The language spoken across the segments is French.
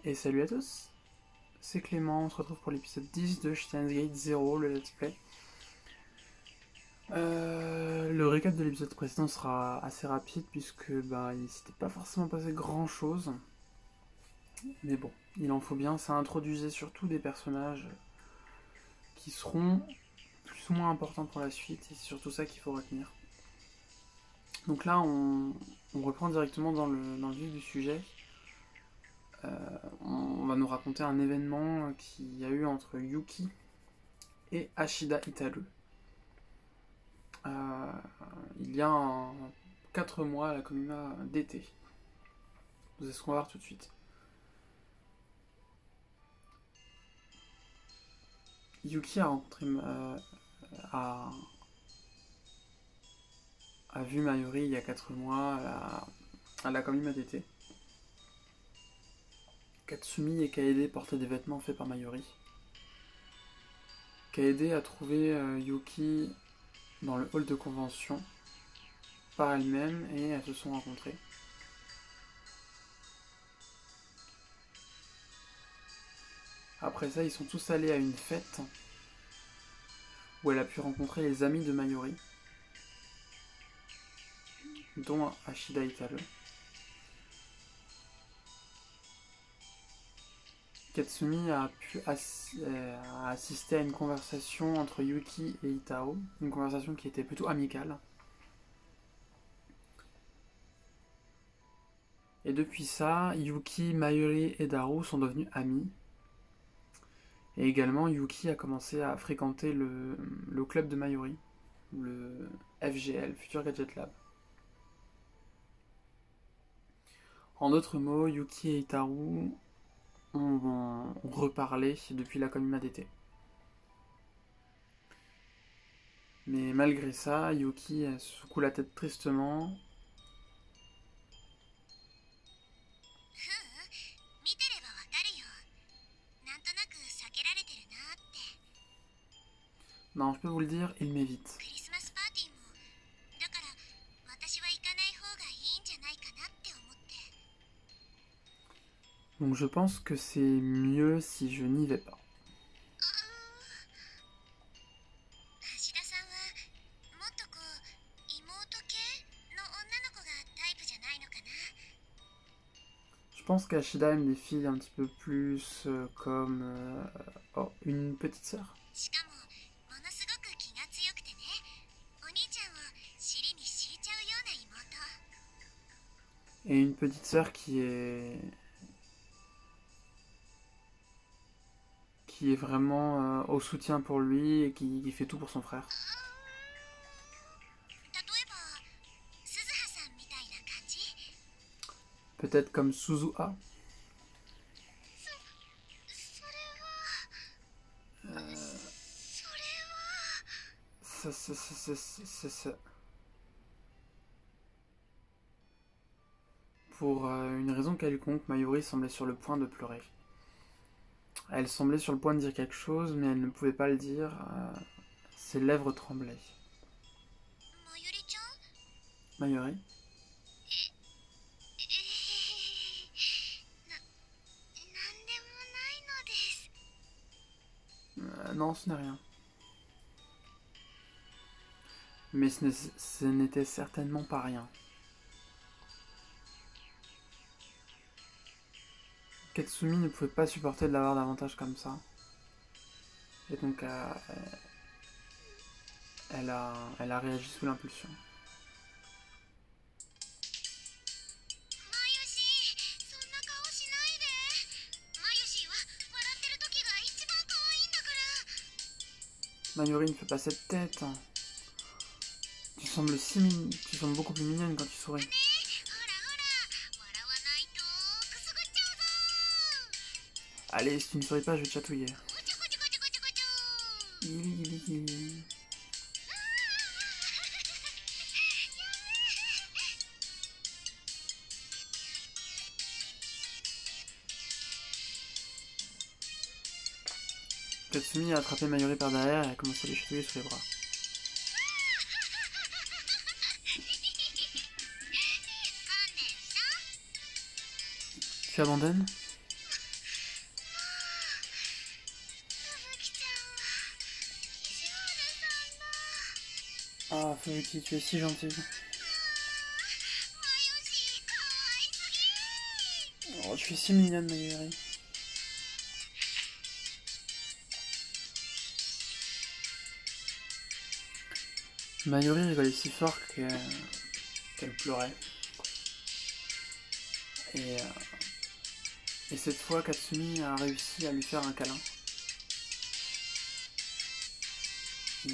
Et salut à tous, c'est Clément, on se retrouve pour l'épisode 10 de Steins Gate 0, le let's play. Le récap de l'épisode précédent sera assez rapide puisque il s'était pas forcément passé grand chose. Mais bon, il en faut bien, ça introduisait surtout des personnages qui seront plus ou moins importants pour la suite et c'est surtout ça qu'il faut retenir. Donc là on reprend directement dans le vif du sujet. On va nous raconter un événement qu'il y a eu entre Yuki et Ashida Itaru. Euh, il y a 4 mois à la Comuna d'été. C'est ce qu'on va voir tout de suite. Yuki a rencontré a, a vu Mayuri il y a 4 mois à la Comuna d'été. Katsumi et Kaede portaient des vêtements faits par Mayuri. Kaede a trouvé Yuki dans le hall de convention par elle-même et elles se sont rencontrées. Après ça, ils sont tous allés à une fête où elle a pu rencontrer les amis de Mayuri, dont Ashida Itaru. Katsumi a pu assister à une conversation entre Yuki et Itao, une conversation qui était plutôt amicale. Et depuis ça, Yuki, Mayuri et Daru sont devenus amis. Et également, Yuki a commencé à fréquenter le club de Mayuri, le FGL, Future Gadget Lab. En d'autres mots, Yuki et Itaru ont reparlé depuis la Comuna d'été. Mais malgré ça, Yuki secoue la tête tristement. Non, je peux vous le dire, il m'évite. Donc je pense que c'est mieux si je n'y vais pas. Je pense qu'Ashida aime des filles un petit peu plus comme une petite sœur. Et une petite sœur qui est vraiment au soutien pour lui et qui fait tout pour son frère. Peut-être comme Suzuha. Ça. Pour une raison quelconque, Mayuri semblait sur le point de pleurer. Elle semblait sur le point de dire quelque chose, mais elle ne pouvait pas le dire. Ses lèvres tremblaient. Mayuri? Non, ce n'est rien. Mais ce n'était certainement pas rien. Katsumi ne pouvait pas supporter de l'avoir davantage comme ça. Et donc elle a réagi sous l'impulsion. Mayuri, ne fais pas cette tête. Tu sembles beaucoup plus mignonne quand tu souris. Allez, si tu ne souris pas, je vais te chatouiller. Katsumi a attrapé Mayuri par derrière et a commencé à les chatouiller sous les bras. Tu abandonnes? Ah, Fubuki, tu es si gentille. Oh, tu es si mignonne, Mayuri. Mayuri rigolait si fort qu'elle pleurait. Et, euh, et cette fois, Katsumi a réussi à lui faire un câlin. Et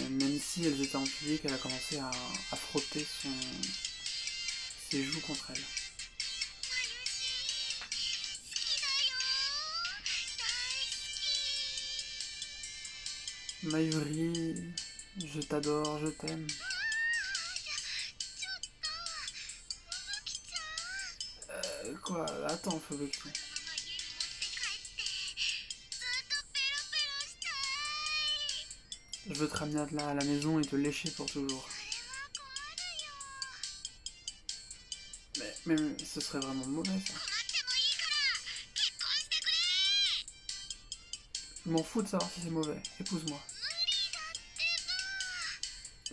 même si elles étaient en public, elle a commencé à frotter ses joues contre elle. Mayuri, je t'adore, je t'aime. Quoi? Attends, Fubuki. Je veux te ramener à la maison et te lécher pour toujours. Mais ce serait vraiment mauvais, ça. Je m'en fous de savoir si c'est mauvais. Épouse-moi.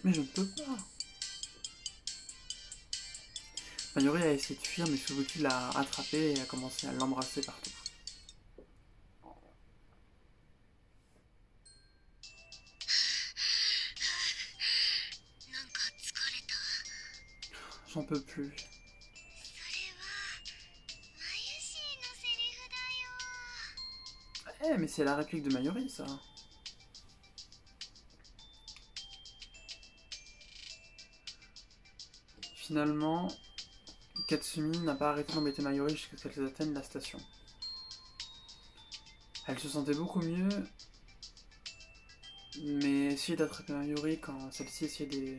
Mais je ne peux pas. Mayuri a essayé de fuir, mais Fubuki l'a attrapé et a commencé à l'embrasser partout. J'en peux plus. Eh, mais c'est la réplique de Mayuri, ça. Finalement, Katsumi n'a pas arrêté d'embêter Mayuri jusqu'à ce qu'elles atteignent la station. Elle se sentait beaucoup mieux, mais essayer d'attraper Mayuri quand celle-ci essayait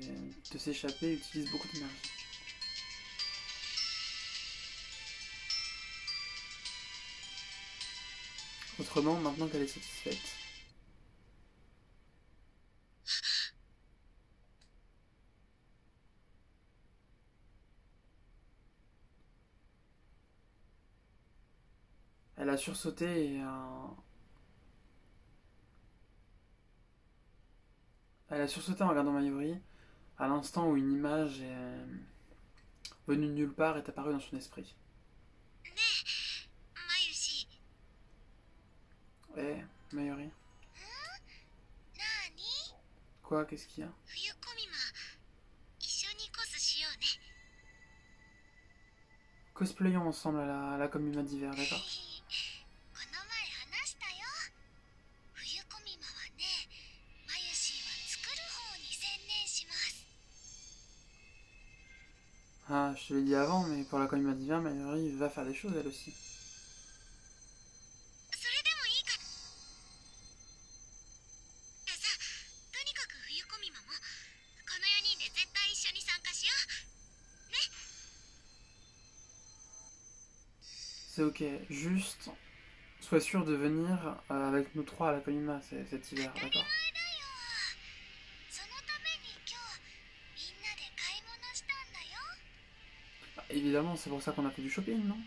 de s'échapper utilise beaucoup d'énergie. Autrement, maintenant qu'elle est satisfaite, elle a sursauté et elle a sursauté en regardant Mayuri à l'instant où une image venue de nulle part est apparue dans son esprit. Eh, Mayuri. Quoi? Qu'est-ce qu'il y a? Cosplayons ensemble à la Komima d'hiver, d'accord? Ah, je te l'ai dit avant, mais pour la Komima d'hiver, Mayuri va faire des choses elle aussi. C'est ok, juste sois sûr de venir avec nous trois à la Komima cet hiver, d'accord? Bah, évidemment, c'est pour ça qu'on a fait du shopping, non?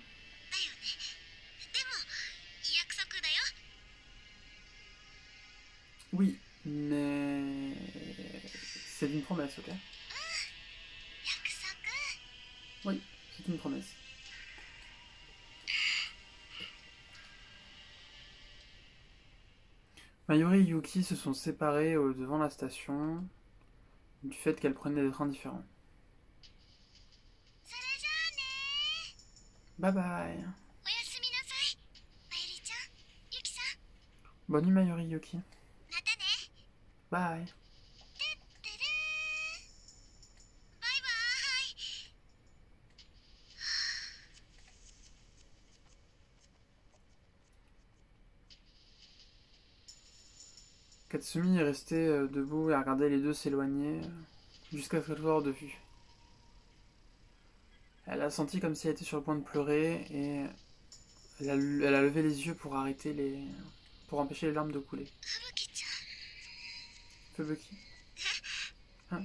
Oui, mais c'est une promesse, ok? Oui, c'est une promesse. Mayuri et Yuki se sont séparés devant la station du fait qu'elles prenaient des trains différents. Bye bye. Bonne nuit Mayuri et Yuki. Bye. Katsumi est restée debout et a regardé les deux s'éloigner jusqu'à ce qu'elle soit hors de vue. Elle a senti comme si elle était sur le point de pleurer et elle a levé les yeux pour pour empêcher les larmes de couler. Fubuki. Hein?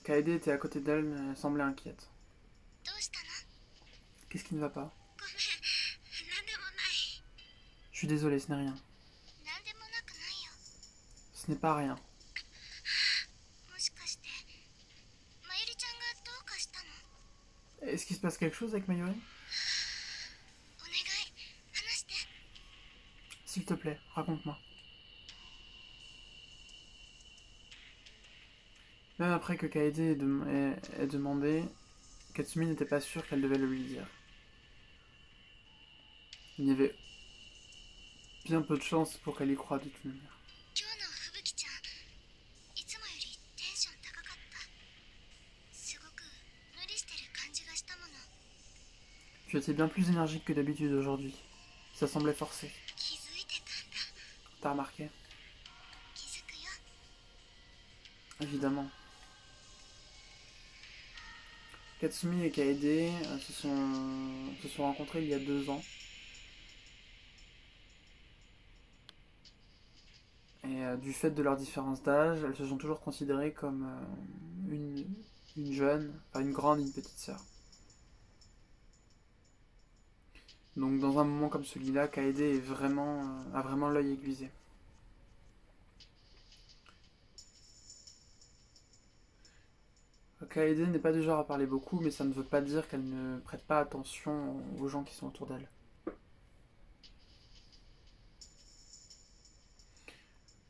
Kaede était à côté d'elle, mais elle semblait inquiète. Qu'est-ce qui ne va pas? Je suis désolée, ce n'est rien. Ce n'est pas rien. もしかしてまゆりちゃんがどうかしたの？ Est-ce qu'il se passe quelque chose avec Mayuri? お願い話して。 S'il te plaît, raconte-moi. Même après que Kaede ait demandé, Katsumi n'était pas sûre qu'elle devait le lui dire. Il y avait bien peu de chance pour qu'elle y croie de toute manière. 今日の吹雪ちゃんいつもよりテンション高かった。すごく無理してる感じがしたもの。 Tu étais bien plus énergique que d'habitude aujourd'hui. Ça semblait forcé. 気づいてたんだ。 T'as remarqué? 気づくよ。 Évidemment. Katsumi et Kaede se sont rencontrés il y a 2 ans. Et du fait de leur différence d'âge, elles se sont toujours considérées comme une jeune, enfin une grande et une petite sœur. Donc dans un moment comme celui-là, Kaede a vraiment l'œil aiguisé. Kaede n'est pas du genre à parler beaucoup, mais ça ne veut pas dire qu'elle ne prête pas attention aux gens qui sont autour d'elle.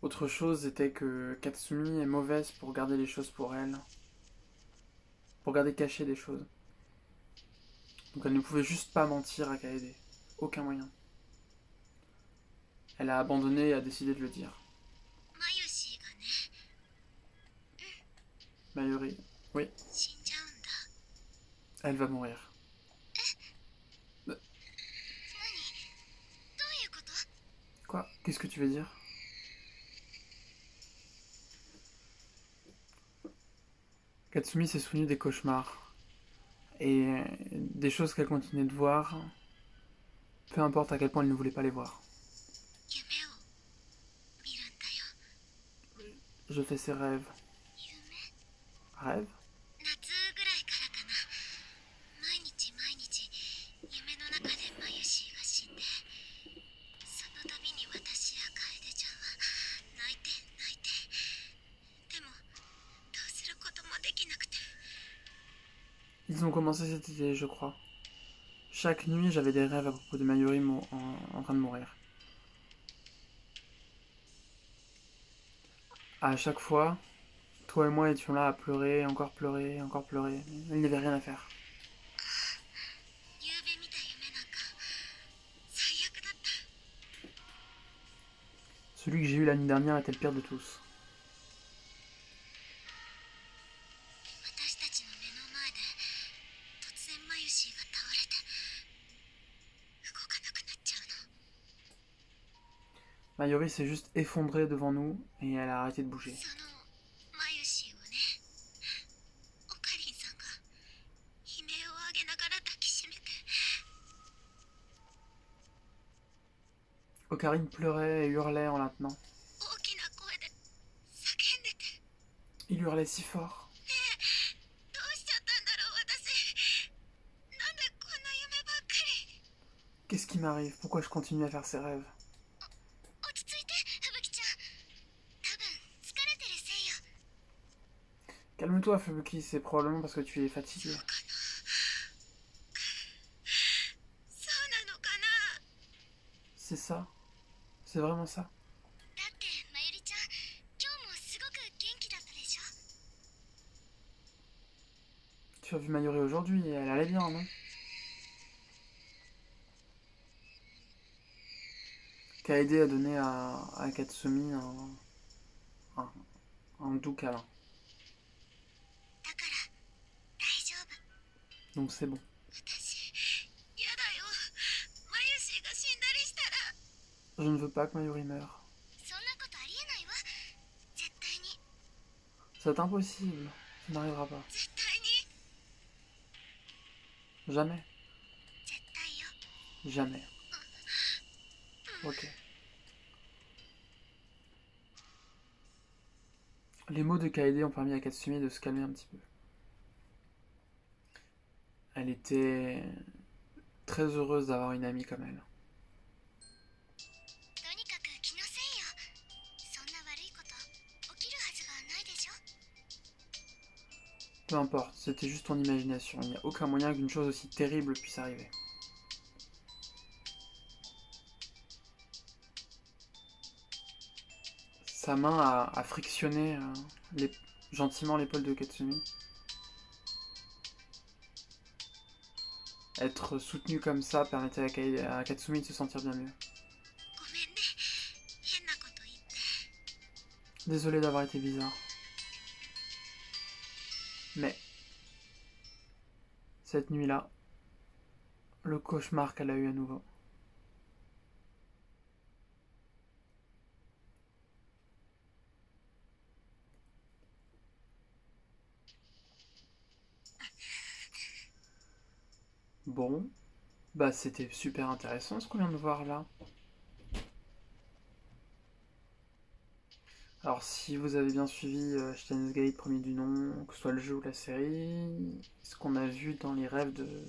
Autre chose était que Katsumi est mauvaise pour garder les choses pour elle, pour garder caché des choses. Donc elle ne pouvait juste pas mentir à Kaede, aucun moyen. Elle a abandonné et a décidé de le dire. まゆしがね、 Mayuri, oui, 死んじゃうんだ。 elle va mourir. 何？どういうこと？ Quoi? Qu'est-ce que tu veux dire? Katsumi s'est souvenu des cauchemars et des choses qu'elle continuait de voir, peu importe à quel point elle ne voulait pas les voir. 夢を見るんだよ。 Je fais ses rêves. 夢？ Rêves? 夏ぐらいからかな。毎日毎日夢の中でまゆしが死んで、その度に私や楓ちゃんは泣いて泣いて、でもどうすることもできなくて。 Ils ont commencé cet été, je crois. Chaque nuit, j'avais des rêves à propos de Mayuri en train de mourir. À chaque fois, toi et moi étions là à pleurer, encore pleurer, encore pleurer. Il n'y avait rien à faire. 夕べ見た夢なんか最悪だった。 Celui que j'ai eu la nuit dernière était le pire de tous. 私たちの目の前で突然まゆしが倒れて動かなくなっちゃうの。 Mayuri s'est juste effondrée devant nous et elle a arrêté de bouger. そのまゆしをね、オカリンさんが悲鳴を上げながら抱きしめて。 Ocarine pleurait et hurlait en la tenant. 大きな声で叫んでて、 Il hurlait si fort. どうしちゃったんだろう私。なんでこんな夢ばっかり。 Qu'est-ce qui m'arrive? Pourquoi je continue à faire ces rêves? 落ち着いて、吹雪ちゃん。多分疲れてるせいよ。 Calme-toi, Fubuki, c'est probablement parce que tu es そ fatigué. うかな。そうなのかな。 C'est ça. C'est vraiment ça. だってまゆりちゃん、今日もすごく元気だったでしょ。 Tu as vu Mayuri aujourd'hui et elle allait bien, non? Kaede a donné à Katsumi un doux câlin. だから大丈夫。 Donc c'est bon. 私、やだよ。まゆしが死んだりしたら。 Je ne veux pas que Mayuri meure. そんなことありえないわ。絶対に。 C'est impossible. Ça n'arrivera pas. 絶対に。 Jamais. 絶対よ。 Jamais. Ok. Les mots de Kaede ont permis à Katsumi de se calmer un petit peu. Elle était très heureuse d'avoir une amie comme elle. とにかく気のせいよ。そんな悪いこと Peu importe, c'était juste ton imagination. Il n'y a aucun moyen qu'une chose aussi terrible puisse arriver. Sa main a frictionné gentiment l'épaule de Katsumi. Être soutenu comme ça permettait à Katsumi de se sentir bien mieux. Désolé d'avoir été bizarre. Mais, cette nuit-là, le cauchemar qu'elle a eu à nouveau. Bon, bah c'était super intéressant ce qu'on vient de voir là. Alors si vous avez bien suivi Steins Gate premier du nom, que ce soit le jeu ou la série, ce qu'on a vu dans les rêves de...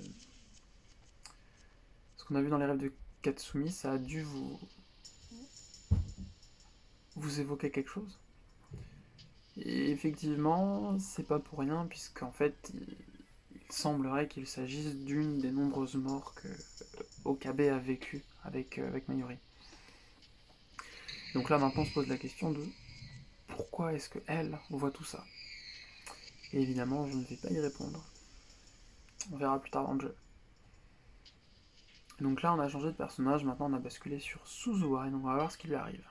Ce qu'on a vu dans les rêves de Katsumi, ça a dû vous évoquer quelque chose. Et effectivement, c'est pas pour rien, puisqu'en fait, il semblerait qu'il s'agisse d'une des nombreuses morts que Okabe a vécu avec Mayuri. Donc là, maintenant, on se pose la question de pourquoi est-ce qu'elle voit tout ça. Et évidemment, je ne vais pas y répondre. On verra plus tard dans le jeu. Donc là, on a changé de personnage, maintenant on a basculé sur Suzuha, et donc on va voir ce qui lui arrive.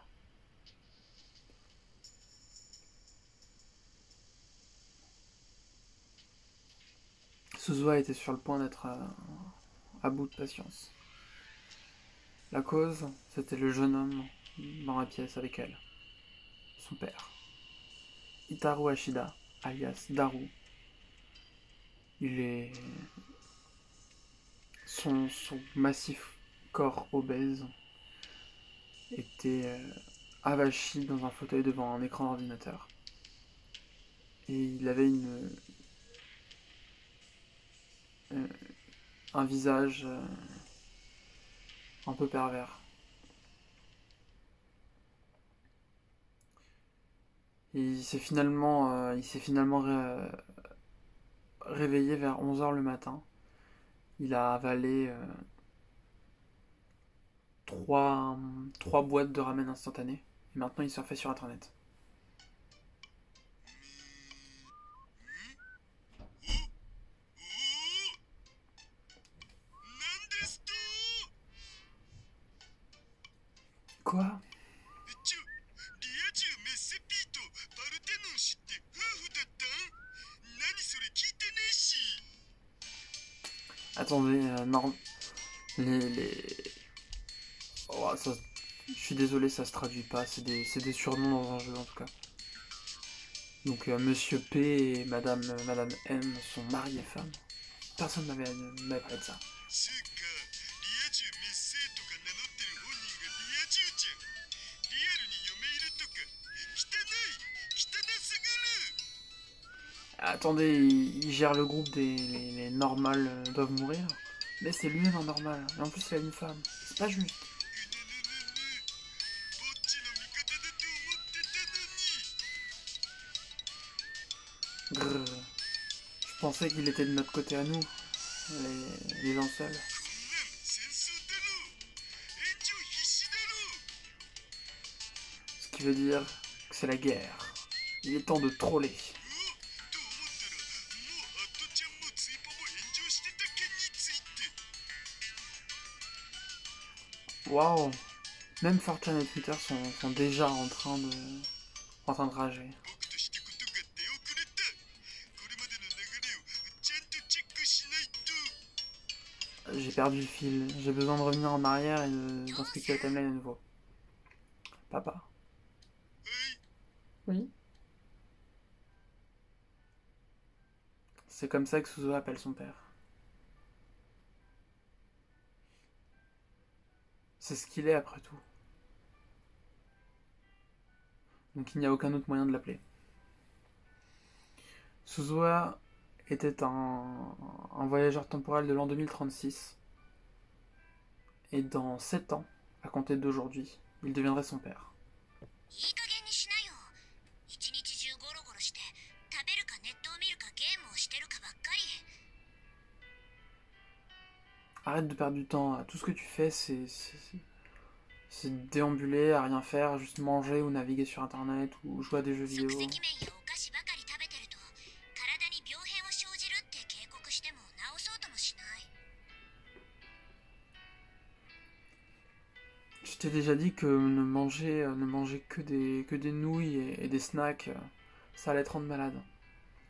Suzuha était sur le point d'être à bout de patience. La cause, c'était le jeune homme dans la pièce avec elle. Son père. Itaru Ashida, alias Daru. Il est... Son massif corps obèse était avachi dans un fauteuil devant un écran d'ordinateur. Et il avait un visage un peu pervers. Et il s'est finalement réveillé vers 11h le matin. Il a avalé 3 boîtes de ramen instantané. Et maintenant il surfait sur internet. Quoi? Attendez, non. Oh, ça, je suis désolé, ça se traduit pas. C'est des surnoms dans un jeu en tout cas. Donc Monsieur P et Madame M sont mari et femme. Personne m'avait parlé de ça. Attendez, il gère le groupe des les normales doivent mourir. Mais c'est lui-même un normal. Et en plus, il a une femme. C'est pas juste. Grrr. Je pensais qu'il était de notre côté à nous, les gens seuls. Ce qui veut dire que c'est la guerre. Il est temps de troller. Waouh. Même 4chan et Twitter sont déjà en train de rager. J'ai perdu le fil. J'ai besoin de revenir en arrière et d'inspecter la timeline à nouveau. Papa. Oui. C'est comme ça que Suzuha appelle son père. C'est ce qu'il est après tout. Donc il n'y a aucun autre moyen de l'appeler. Suzuha était un voyageur temporel de l'an 2036. Et dans 7 ans, à compter d'aujourd'hui, il deviendrait son père. Arrête de perdre du temps. Tout ce que tu fais, c'est déambuler, à rien faire, juste manger ou naviguer sur internet ou jouer à des jeux 即 vidéo. 席麺やお菓子ばかり食べてると体に病変を生じるって警告しても治そうともしない。 Je t'ai déjà dit que ne manger que des nouilles et des snacks, ça allait te rendre malade.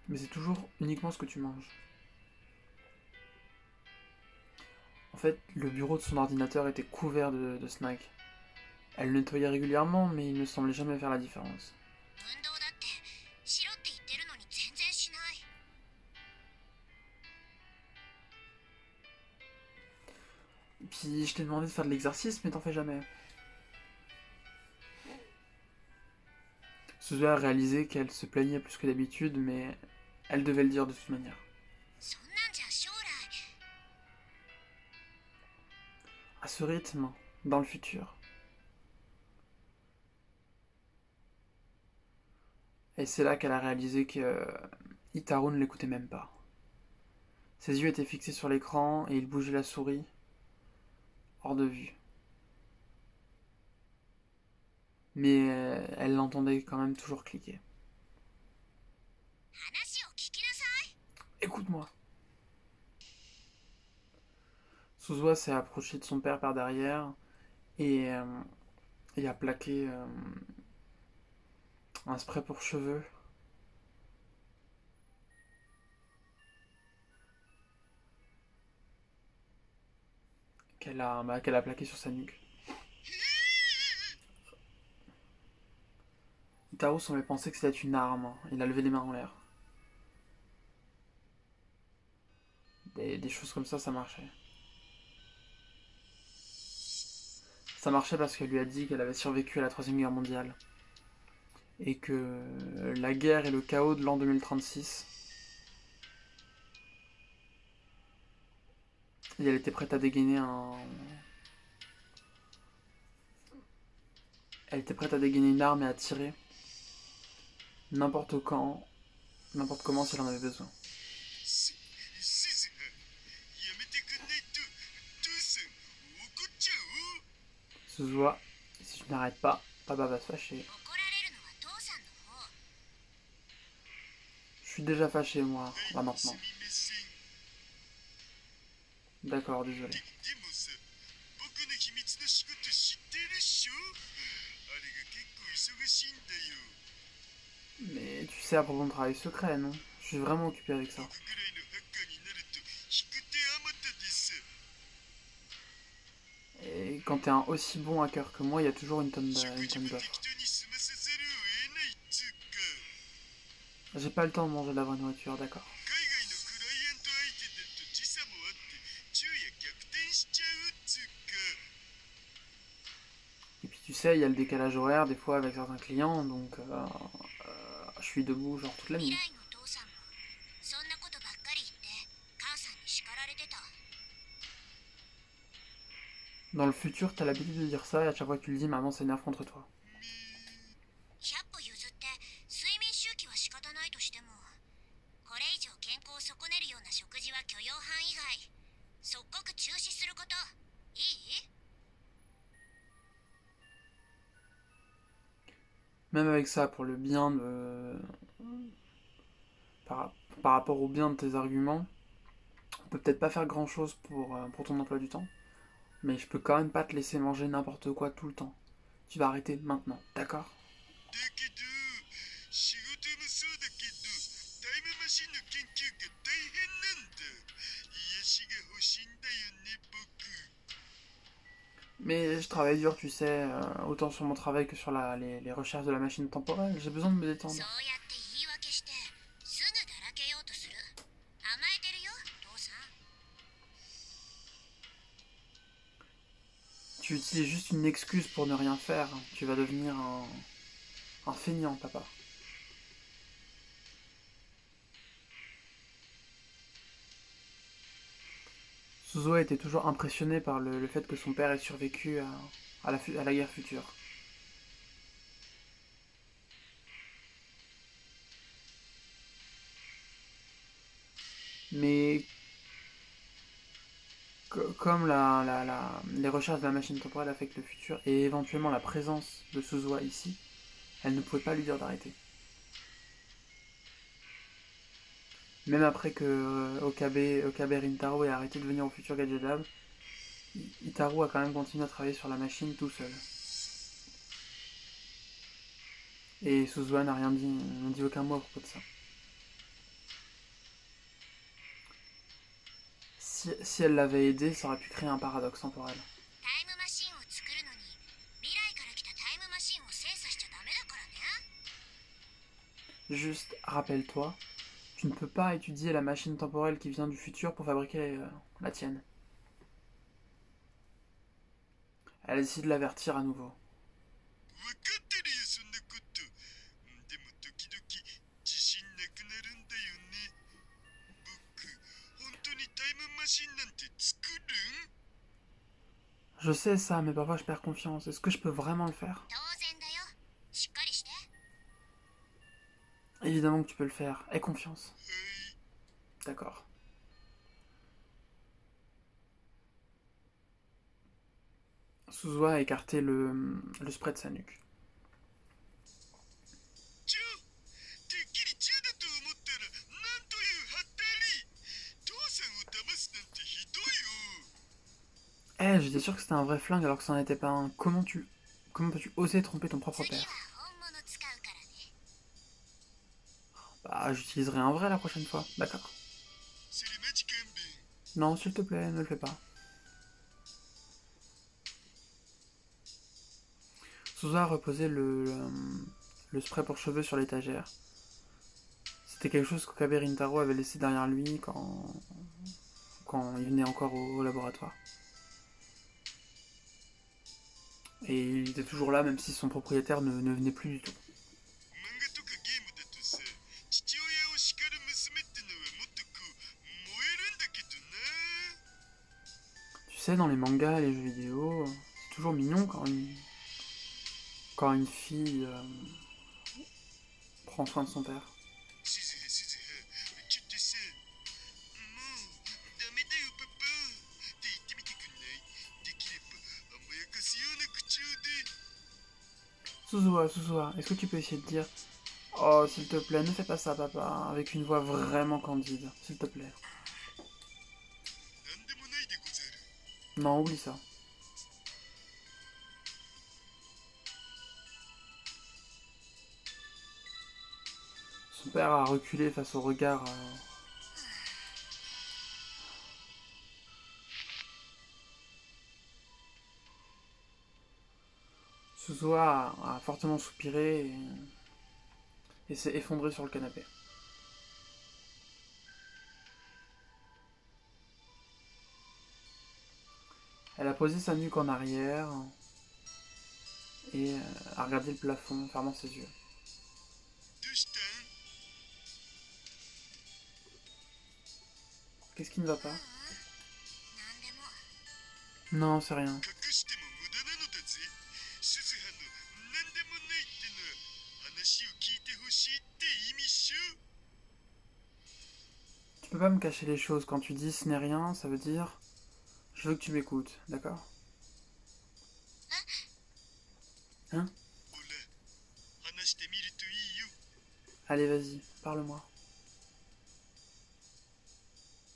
Mais c'est toujours uniquement ce que tu manges. En fait, le bureau de son ordinateur était couvert de snacks. Elle le nettoyait régulièrement, mais il ne semblait jamais faire la différence. 運動だってしろって言ってるのに全然しない。 Puis je t'ai demandé de faire de l'exercice, mais t'en fais jamais. Suzu a réalisé qu'elle se plaignait plus que d'habitude, mais elle devait le dire de toute manière. そんなんじゃ将来。 À ce rythme, dans le futur. Et c'est là qu'elle a réalisé que Itaru ne l'écoutait même pas. Ses yeux étaient fixés sur l'écran et il bougeait la souris, hors de vue. Mais elle l'entendait quand même toujours cliquer. 話を聞きなさい。 Écoute-moi. Suzuha s'est approché de son père par derrière et a plaqué un spray pour cheveux qu'elle a plaqué sur sa nuque. Itaru semblait penser que c'était une arme. Il a levé les mains en l'air. Des choses comme ça marchait. Ça marchait parce qu'elle lui a dit qu'elle avait survécu à la Troisième Guerre mondiale. Et que la guerre et le chaos de l'an 2036, et elle était prête à dégainer Elle était prête à dégainer une arme et à tirer n'importe quand, n'importe comment si elle en avait besoin. Suzuha, si tu n'arrêtes pas, papa va se fâcher. 怒られるのは父さんの方。 Je suis déjà fâché, moi, là maintenant. D'accord, désolé. Mais tu sais à propos de mon travail secret, non? Je suis vraiment occupé avec ça. Et quand t'es un aussi bon hacker que moi, il y a toujours une tonne d'offres. J'ai pas le temps de manger de la vraie nourriture, d'accord. Et puis tu sais, il y a le décalage horaire des fois avec certains clients, donc je suis debout genre toute la 未 nuit. 来の父さんもそんなことばっかり言って母さんに叱られてた。 Dans le futur, t'as l'habitude de dire ça et à chaque fois que tu le dis, maman s'énerve contre toi. 100歩譲って睡眠周期は仕方ないとしてもこれ以上健康を損ねるような食事は許容範囲外。即刻中止すること。いい？ Même avec ça, pour le bien de... Par rapport au bien de tes arguments, on peut peut-être pas faire grand chose pour ton emploi du temps, mais je peux quand même pas te laisser manger n'importe quoi tout le temps. Tu vas arrêter maintenant, d'accord? だけど仕事もそうだけどタイムマシンの研究が大変なんだ。癒しが欲しいんだよね僕。 Mais je travaille dur, tu sais, autant sur mon travail que sur les recherches de la machine temporelle. J'ai besoin de me そう détendre. やって言い訳してすぐだらけようとする。甘えてるよ父さん。 Tu utilises juste une excuse pour ne rien faire. Tu vas devenir un feignant, papa. Suzuha était toujours impressionné par le fait que son père ait survécu à la guerre future. Mais Comme les recherches de la machine temporelle affectent le futur et éventuellement la présence de Suzuha ici, elle ne pouvait pas lui dire d'arrêter. Même après que Okabe Rintaro ait arrêté de venir au futur Gadget Lab, Itaru a quand même continué à travailler sur la machine tout seul. Et Suzuha n'a rien dit, n'a dit aucun mot à propos de ça. Si elle l'avait aidé, ça aurait pu créer un paradoxe temporel. タイムマシンを作るのに未来から来たタイムマシンを精査しちゃダメだからね。 Juste, rappelle-toi, tu ne peux pas étudier la machine temporelle qui vient du futur pour fabriquer la tienne. Elle décide de l'avertir à nouveau. 分かってるよそんなこと。でも時々自信なくなるんだよね。僕本当にタイムマシンなんて作るん？ Je sais ça, mais parfois je perds confiance. Est-ce que je peux vraiment le faire? 当然だよ。しっかりして。 Évidemment que tu peux le faire. Aie confiance. はい。 D'accord. Suzuha a écarté le spray de sa nuque. ちょてっきり銃だと思ったらなんというはったり。父さんを騙すなんてひどいよ。 Eh, j'étais sûr que c'était un vrai flingue alors que ça n'en était pas un. Comment peux-tu oser tromper ton propre 次は père? 本物使うからね。 Bah, j'utiliserai un vrai la prochaine fois. D'accord. それマジ勘弁。 Non, s'il te plaît, ne le fais pas. Suzuha reposait le spray pour cheveux sur l'étagère. C'était quelque chose qu'Okabe Rintaro avait laissé derrière lui quand il venait encore au laboratoire. Et il était toujours là, même si son propriétaire ne venait plus du tout. 漫画とかゲームだとさ、父親を叱る娘ってのはもっとこう燃えるんだけどな。 Tu sais, dans les mangas et les jeux vidéo, c'est toujours mignon quand une fille prend soin de son père. すずはすずは、ちょっとさ、もうダメだよパパって言ってみてくんない？できれば甘やかすような口調で。 Suzuha, est-ce que tu peux essayer de dire Oh, s'il te plaît, ne fais pas ça, papa, avec une voix vraiment candide, s'il te plaît. なんでもないでござる。 Non, oublie ça. Son père a reculé face au regard. Suzuha a fortement soupiré et s'est effondré sur le canapé. Elle a posé sa nuque en arrière et a regardé le plafond, fermant ses yeux. どうしたん？ Qu'est-ce qui ne va pas? なんでも。 Non, c'est rien. 隠しても無駄なのだぜ。すずはのなんでもないってのは話を聞いてほしいって意味っしょ。 Tu peux pas me cacher les choses. Quand tu dis ce n'est rien, ça veut dire je veux que tu m'écoutes, d'accord? Hein? ほら、話してみるといいよ。 Allez, vas-y, parle-moi.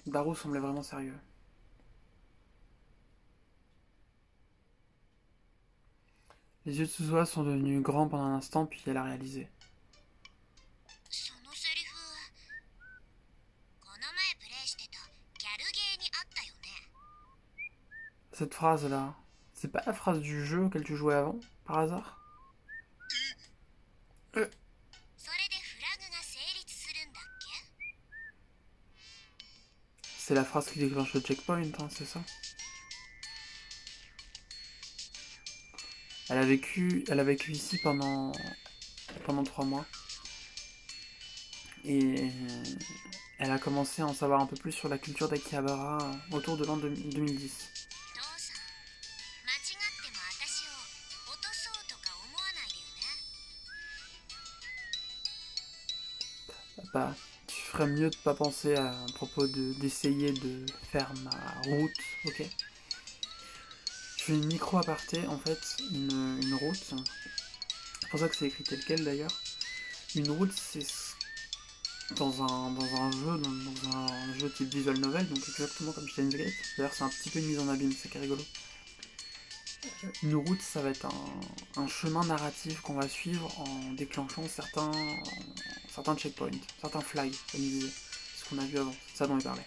Daru semblait vraiment sérieux. Les yeux de Suzuha sont devenus grands pendant un instant, puis elle a réalisé. そのセリフ、この前プレイしてたギャルゲーにあったよね。 Cette phrase-là, c'est pas la phrase du jeu auquel tu jouais avant, par hasard? それでフラグが成立するんだっけ？ C'est la phrase qui déclenche le checkpoint, hein, c'est ça? Elle a vécu ici pendant 3 mois. Et elle a commencé à en savoir un peu plus sur la culture d'Akihabara autour de l'an 2010. 父さん、間違っても私を落とそうとか思わないでよね。 Papa, tu ferais mieux de pas penser à propos d'essayer de faire ma route, ok? Je fais une micro-aparté, en fait, une route, c'est pour ça que c'est écrit tel quel d'ailleurs. Une route, c'est dans un jeu, dans un jeu type visual novel, donc exactement comme Steins Gate. D'ailleurs, c'est un petit peu une mise en abîme, c'est qui est rigolo. Une route, ça va être un chemin narratif qu'on va suivre en déclenchant certains checkpoints, certains flags, comme il disait. C'est ce qu'on a vu avant, c'est ça dont il parlait.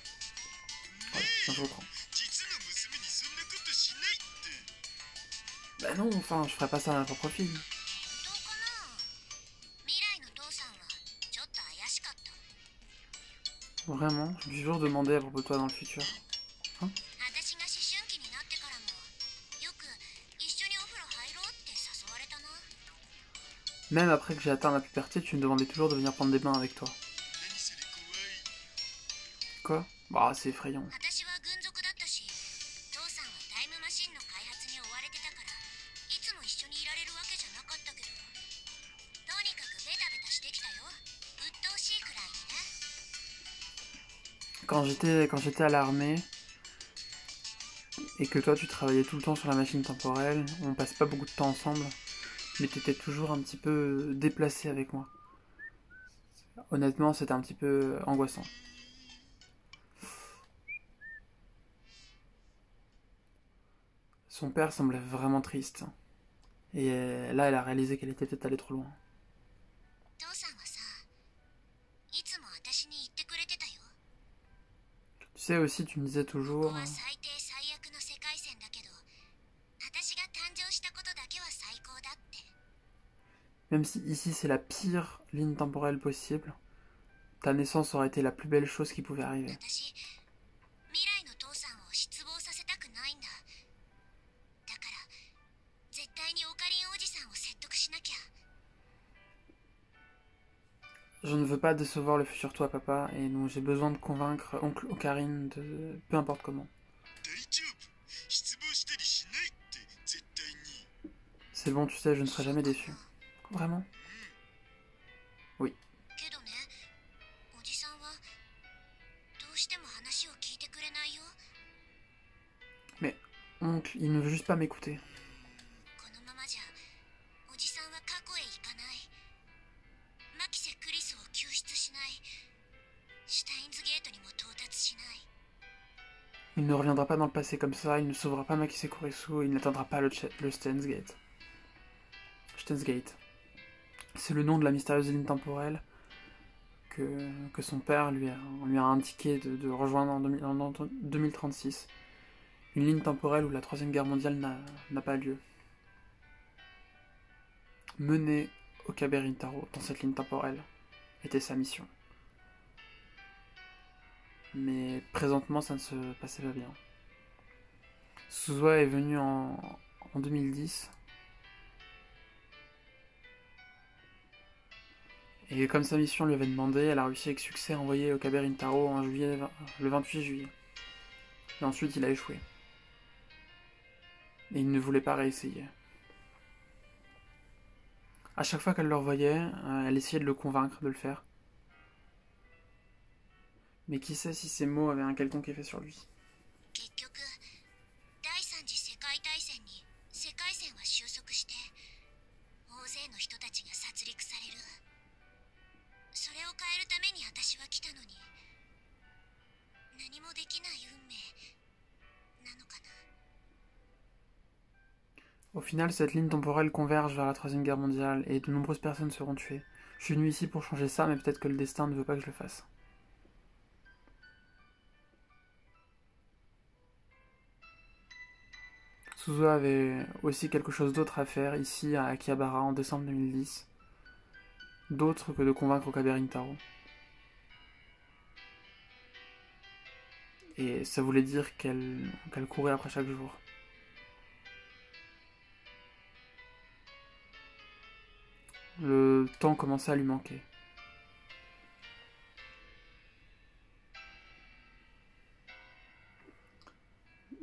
Voilà, donc je reprends. 実の娘にそんなことしないって。 Bah non, enfin, je ferais pas ça à ma propre fille. どうかな。未来の父さんはちょっと怪しかった。 Vraiment, je me suis toujours demandé à propos de toi dans le futur. 私が思春期になってからもよく一緒にお風呂入ろうって誘われたな。 Même après que j'ai atteint la puberté, tu me demandais toujours de venir prendre des bains avec toi. 何それ怖い。 Quoi? Bah, c'est effrayant. 私は軍属だったし、父さんはタイムマシンの開発に追われてたから、いつも一緒にいられるわけじゃなかったけど、とにかくベタベタしてきたよ。鬱陶しいくらいにね。 Quand j'étais à l'armée, et que toi tu travaillais tout le temps sur la machine temporelle, on passait pas beaucoup de temps ensemble, mais t'étais toujours un petit peu déplacé avec moi. Honnêtement, c'était un petit peu angoissant. Son père semblait vraiment triste. Et là, elle a réalisé qu'elle était peut-être allée trop loin. 父さんはさ、いつも私に言ってくれてたよ。 Tu sais aussi, tu me disais こ toujours... こは最低最悪の世界線だけど、私が誕生したことだけは最高だって。 Même si ici c'est la pire ligne temporelle possible, ta naissance aurait été la plus belle chose qui pouvait arriver. 私、未来の父さんを失望させたくないんだ。だから、絶対にオカリンおじさんを説得しなきゃ。 Je ne veux pas décevoir le futur toi, papa, et donc j'ai besoin de convaincre oncle Ocarine de... peu importe comment. 大丈夫。失望したりしないって絶対に。 C'est bon, tu sais, je ne serai jamais déçu. Vraiment? けどね、おじさんはどうしても話を聞いてくれないよ。 Mais, oncle, il ne veut juste pas m'écouter. このままじゃおじさんは過去へ行かない。マキセ・クリスを救出しない。シュタインズゲートにも到達しない。 Il ne reviendra pas dans le passé comme ça, il ne sauvera pas Makise Kurisu, il n'atteindra pas le Steins Gate. Steins Gate. C'est le nom de la mystérieuse ligne temporelle que son père lui a indiqué de rejoindre en 2036. Une ligne temporelle où la Troisième Guerre mondiale n'a pas lieu. Mener Okabe Taro dans cette ligne temporelle était sa mission. Mais présentement, ça ne se passait pas bien. Suzuha est venu en 2010. Et comme sa mission lui avait demandé, elle a réussi avec succès à envoyer Okabe Rintaro en le 28 juillet. Et ensuite, il a échoué. Et il ne voulait pas réessayer. À chaque fois qu'elle le revoyait, elle essayait de le convaincre de le faire. Mais qui sait si ces mots avaient un quelconque effet sur lui. 結局、第三次世界大戦に世界線は収束して、大勢の人たちが殺戮される。それを変えるために私は来たのに、何もできない運命なのかな。 Au final, cette ligne temporelle converge vers la Troisième Guerre mondiale et de nombreuses personnes seront tuées. Je suis venu ici pour changer ça, mais peut-être que le destin ne veut pas que je le fasse. Suzuha avait aussi quelque chose d'autre à faire ici à Akihabara en décembre 2010. D'autre que de convaincre Okabe Rintaro. Et ça voulait dire qu'elle courait après chaque jour. Le temps commençait à lui manquer.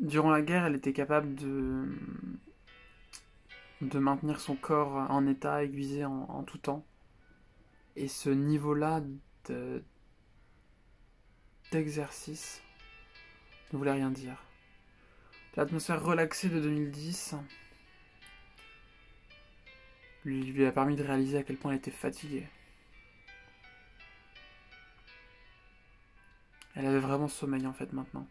Durant la guerre, elle était capable de maintenir son corps en état aiguisé en tout temps. Et ce niveau-là d'exercice ne voulait rien dire. L'atmosphère relaxée de 2010 lui a permis de réaliser à quel point elle était fatiguée. Elle avait vraiment sommeil en fait maintenant.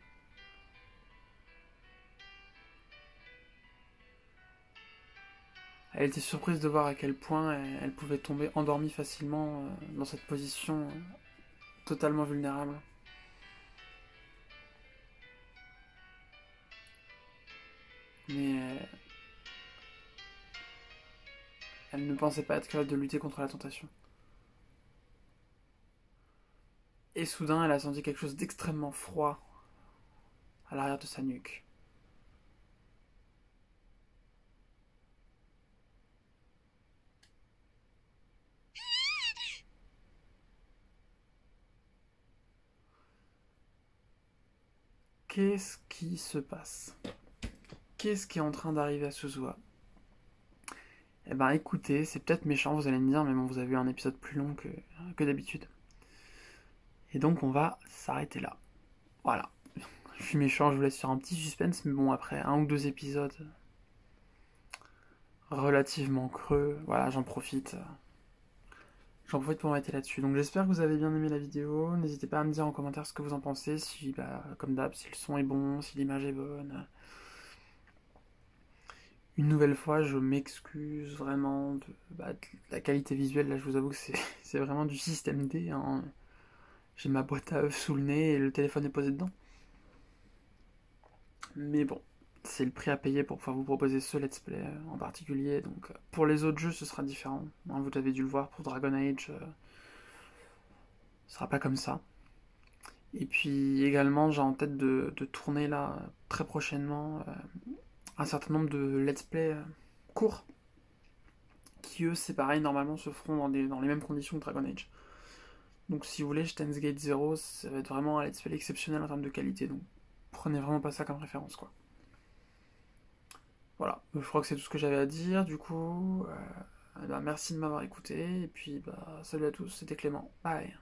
Elle était surprise de voir à quel point elle pouvait tomber endormie facilement dans cette position totalement vulnérable. Mais elle ne pensait pas être capable de lutter contre la tentation. Et soudain, elle a senti quelque chose d'extrêmement froid à l'arrière de sa nuque. Qu'est-ce qui se passe? Qu'est-ce qui est en train d'arriver à Suzuha? Eh ben écoutez, c'est peut-être méchant, vous allez me dire, mais bon, vous avez eu un épisode plus long que d'habitude. Et donc on va s'arrêter là. Voilà. Je suis méchant, je vous laisse sur un petit suspense, mais bon, après un ou deux épisodes relativement creux, voilà, j'en profite. J'en profite pour m'arrêter là-dessus. Donc j'espère que vous avez bien aimé la vidéo. N'hésitez pas à me dire en commentaire ce que vous en pensez, si, comme d'hab, si le son est bon, si l'image est bonne. Une nouvelle fois, je m'excuse vraiment de la qualité visuelle. Là, je vous avoue que c'est vraiment du système D. Hein. J'ai ma boîte à œufs sous le nez et le téléphone est posé dedans. Mais bon, c'est le prix à payer pour pouvoir vous proposer ce let's play en particulier. Donc pour les autres jeux, ce sera différent. Hein, vous avez dû le voir pour Dragon Age. Ce sera pas comme ça. Et puis également, j'ai en tête de tourner là très prochainement un certain nombre de let's play courts qui eux, c'est pareil, normalement se feront dans les mêmes conditions que Dragon Age. Donc si vous voulez, Steins Gate 0, ça va être vraiment un let's play exceptionnel en termes de qualité, donc prenez vraiment pas ça comme référence, quoi. Voilà, je crois que c'est tout ce que j'avais à dire, du coup, merci de m'avoir écouté, et puis salut à tous, c'était Clément, bye.